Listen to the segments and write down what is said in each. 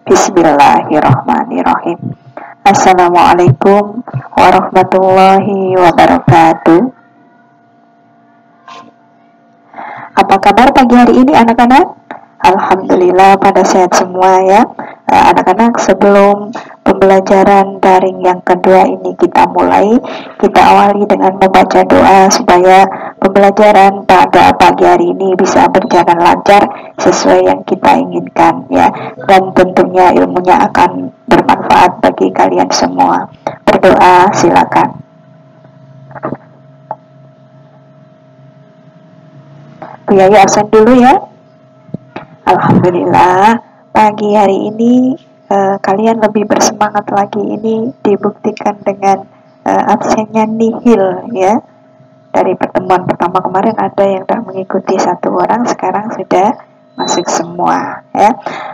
Bismillahirrahmanirrahim. Assalamualaikum warahmatullahi wabarakatuh. Apa kabar pagi hari ini anak-anak? Alhamdulillah pada sehat semua ya. Anak-anak, sebelum pembelajaran daring yang kedua ini kita awali dengan membaca doa supaya pembelajaran pada pagi hari ini bisa berjalan lancar sesuai yang kita inginkan ya. Dan tentunya ilmunya akan bermanfaat bagi kalian semua. Berdoa silakan. Bu Yayu absen dulu ya. Alhamdulillah pagi hari ini kalian lebih bersemangat lagi. Ini dibuktikan dengan absennya nihil ya. Dari pertemuan pertama kemarin ada yang tak mengikuti 1 orang, sekarang sudah masuk semua ya.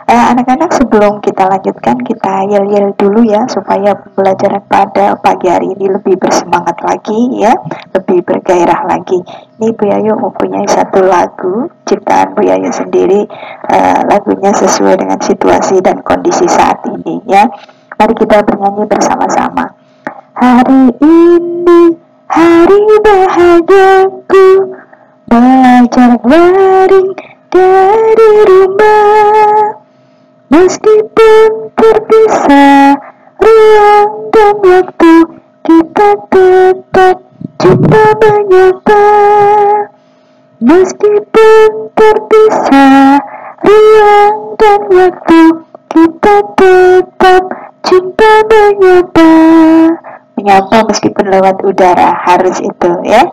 Anak-anak, sebelum kita lanjutkan kita yel-yel dulu ya supaya pembelajaran pada pagi hari ini lebih bersemangat lagi ya, lebih bergairah lagi. Ini Bu Yayu mempunyai 1 lagu ciptaan Bu Yayu sendiri, lagunya sesuai dengan situasi dan kondisi saat ini ya. Mari kita bernyanyi bersama-sama. Hari ini hari bahagiaku, belajar daring dari rumah, meskipun terpisah ruang dan waktu, kita tetap cinta menyapa. Meskipun terpisah ruang dan waktu, kita tetap cinta menyapa. Menyapa meskipun lewat udara, harus itu ya.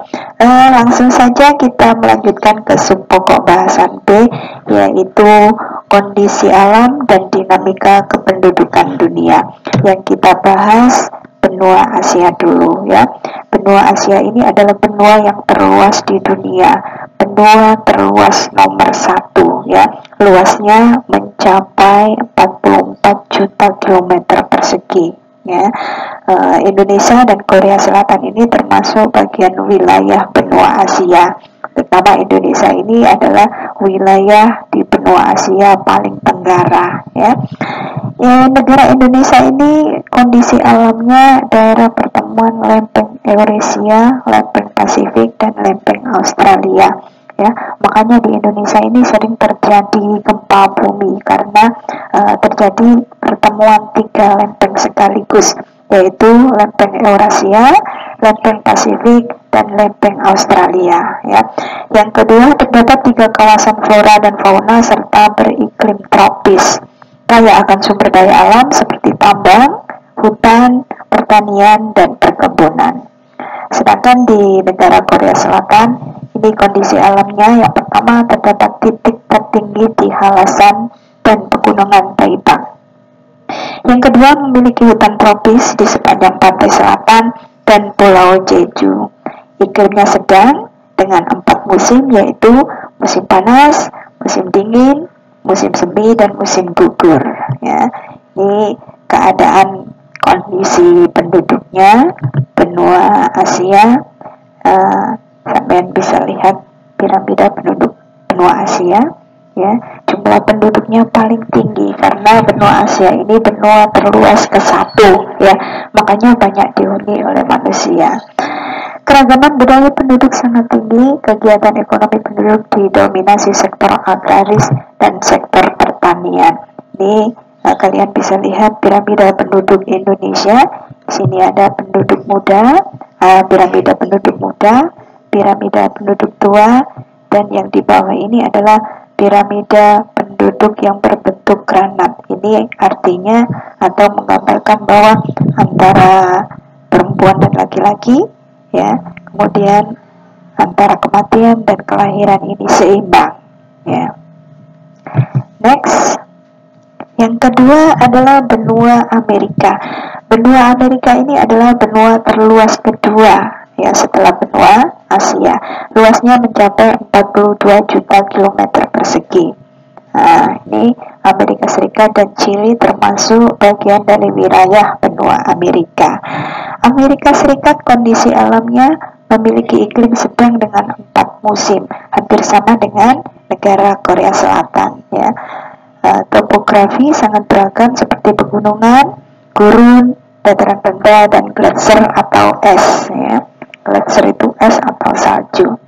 Langsung saja kita melanjutkan ke sub pokok bahasan B, yaitu kondisi alam dan dinamika kependudukan dunia. Yang kita bahas benua Asia dulu ya. Benua Asia ini adalah benua yang terluas di dunia, benua terluas nomor 1 ya. Luasnya mencapai 44 juta kilometer persegi ya. Indonesia dan Korea Selatan ini termasuk bagian wilayah benua Asia. Terutama Indonesia ini adalah wilayah di benua Asia paling tenggara ya. Negara Indonesia ini kondisi alamnya daerah pertemuan lempeng Eurasia, lempeng Pasifik, dan lempeng Australia ya. Makanya di Indonesia ini sering terjadi gempa bumi karena terjadi pertemuan 3 lempeng sekaligus, yaitu lempeng Eurasia, lempeng Pasifik, dan lempeng Australia ya. Yang kedua, terdapat 3 kawasan flora dan fauna serta beriklim tropis, kaya akan sumber daya alam seperti tambang, hutan, pertanian, dan perkebunan. Sedangkan di negara Korea Selatan, ini kondisi alamnya yang pertama terdapat titik tertinggi di Halasan dan pegunungan Taipang. Yang kedua, memiliki hutan tropis di sepanjang pantai selatan dan Pulau Jeju. Iklimnya sedang dengan 4 musim, yaitu musim panas, musim dingin, musim semi, dan musim gugur ya. Ini keadaan kondisi penduduknya benua Asia. Kalian bisa lihat piramida penduduk benua Asia ya. Jumlah penduduknya paling tinggi karena benua Asia ini benua terluas ke-1 ya, makanya banyak dihuni oleh manusia. Keragaman budaya penduduk sangat tinggi. Kegiatan ekonomi penduduk didominasi sektor agraris dan sektor pertanian. Ini kalian bisa lihat piramida penduduk Indonesia. Di sini ada penduduk muda, piramida penduduk muda, piramida penduduk tua, dan yang di bawah ini adalah piramida penduduk yang berbentuk granat. Ini artinya atau menggambarkan bahwa antara perempuan dan laki-laki ya, kemudian antara kematian dan kelahiran ini seimbang ya. Next, yang kedua adalah benua Amerika. Benua Amerika ini adalah benua terluas kedua ya setelah benua Asia. Luasnya mencapai 42 juta kilometer persegi. Nah, ini Amerika Serikat dan Chili termasuk bagian dari wilayah benua Amerika. Amerika Serikat kondisi alamnya memiliki iklim sedang dengan 4 musim, hampir sama dengan negara Korea Selatan ya. Topografi sangat beragam seperti pegunungan, gurun, dataran rendah, dan gletser atau es. Ya. Gletser itu es atau salju.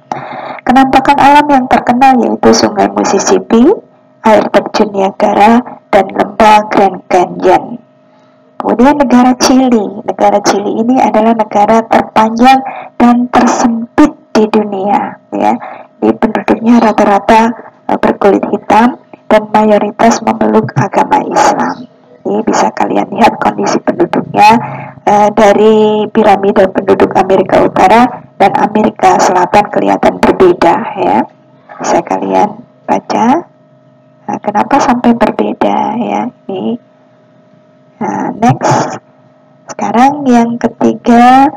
Penampakan alam yang terkenal yaitu Sungai Mississippi, air terjun Niagara, dan lembah Grand Canyon. Kemudian negara Chili. Negara Chili ini adalah negara terpanjang dan tersempit di dunia. Ya. Di penduduknya rata-rata berkulit hitam dan mayoritas memeluk agama Islam. Ini bisa kalian lihat kondisi penduduknya dari piramida penduduk Amerika Utara dan Amerika Selatan kelihatan berbeda ya. Bisa kalian baca kenapa sampai berbeda ya. Ini next. Sekarang yang ketiga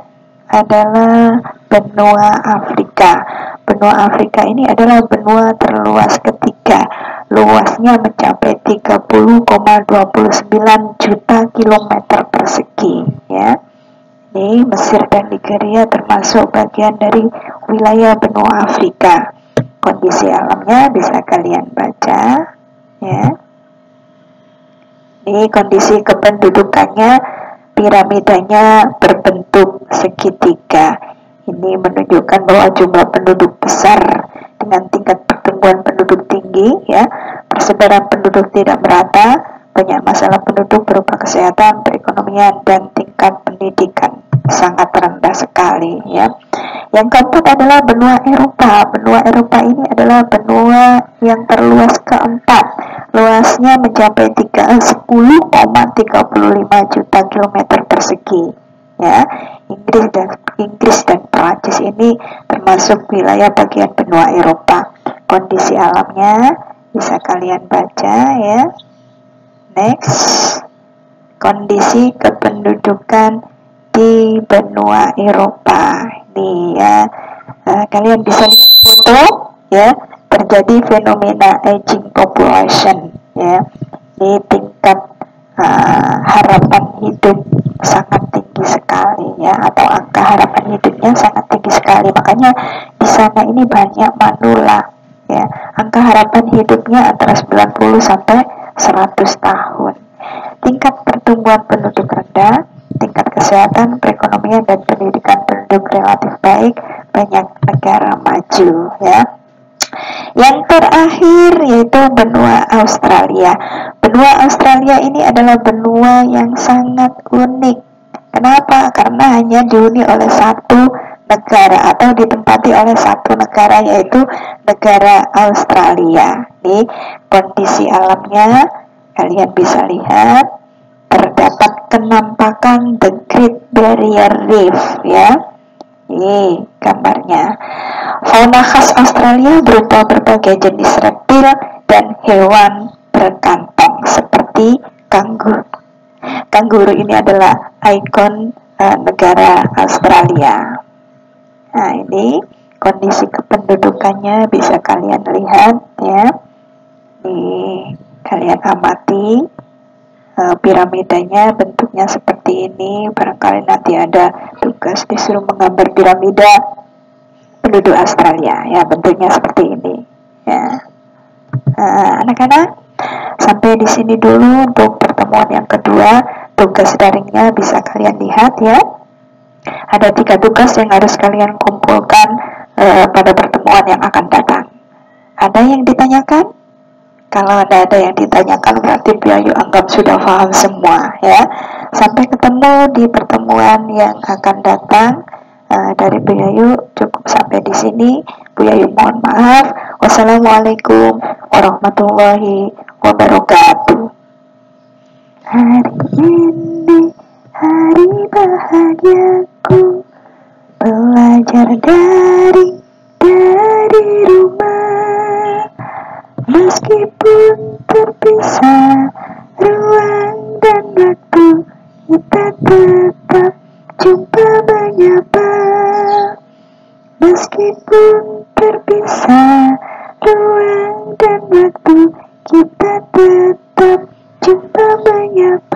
adalah benua Afrika. Benua Afrika ini adalah benua terluas ketiga. Luasnya mencapai 30,29 juta kilometer persegi ya. Ini Mesir dan Nigeria termasuk bagian dari wilayah benua Afrika. Kondisi alamnya bisa kalian baca ya. Ini kondisi kependudukannya, piramidanya berbentuk segitiga. Ini menunjukkan bahwa jumlah penduduk besar dengan tingkat pertumbuhan penduduk tinggi ya, persebaran penduduk tidak merata, banyak masalah penduduk berupa kesehatan, perekonomian, dan tingkat pendidikan sangat rendah sekali ya. Yang keempat adalah benua Eropa. Benua Eropa ini adalah benua yang terluas keempat. Luasnya mencapai 10,35 juta kilometer persegi. Ya, Inggris dan Prancis ini termasuk wilayah bagian benua Eropa. Kondisi alamnya bisa kalian baca ya. Next, kondisi kependudukan di benua Eropa. Ini ya, kalian bisa lihat foto ya. Terjadi fenomena aging population ya. Ini tingkat harapan hidup sangat tinggi sekali ya, atau angka harapan hidupnya sangat tinggi sekali. Makanya di sana ini banyak manula ya. Angka harapan hidupnya antara 90 sampai 100 tahun. Tingkat pertumbuhan penduduk rendah, tingkat kesehatan, perekonomian, dan pendidikan penduduk relatif baik, banyak negara maju ya. Yang terakhir yaitu benua Australia. Benua Australia ini adalah benua yang sangat unik. Kenapa? Karena hanya dihuni oleh satu negara atau ditempati oleh satu negara, yaitu negara Australia. Ini kondisi alamnya kalian bisa lihat, terdapat kenampakan The Great Barrier Reef ya. Ini gambarnya. Fauna khas Australia berupa berbagai jenis reptil dan hewan berkantong seperti kanguru. Kanguru ini adalah ikon negara Australia. Nah, ini kondisi kependudukannya bisa kalian lihat ya. Ini kalian amati. Piramidanya bentuknya seperti ini. Barangkali nanti ada tugas disuruh menggambar piramida penduduk Australia ya, bentuknya seperti ini ya. Anak-anak, sampai di sini dulu untuk pertemuan yang kedua. Tugas daringnya bisa kalian lihat ya. Ada 3 tugas yang harus kalian kumpulkan pada pertemuan yang akan datang. Ada yang ditanyakan? Kalau ada yang ditanyakan berarti Bu Ayu anggap sudah paham semua ya. Sampai ketemu di pertemuan yang akan datang. Dari Bu Ayu cukup sampai di sini. Bu Ayu mohon maaf. Wassalamualaikum warahmatullahi wabarakatuh. Hari ini hari bahagiaku, belajar dari rumah. Meskipun terpisah ruang dan waktu, kita tetap jumpa menyapa. Meskipun terpisah ruang dan waktu, kita tetap jumpa menyapa.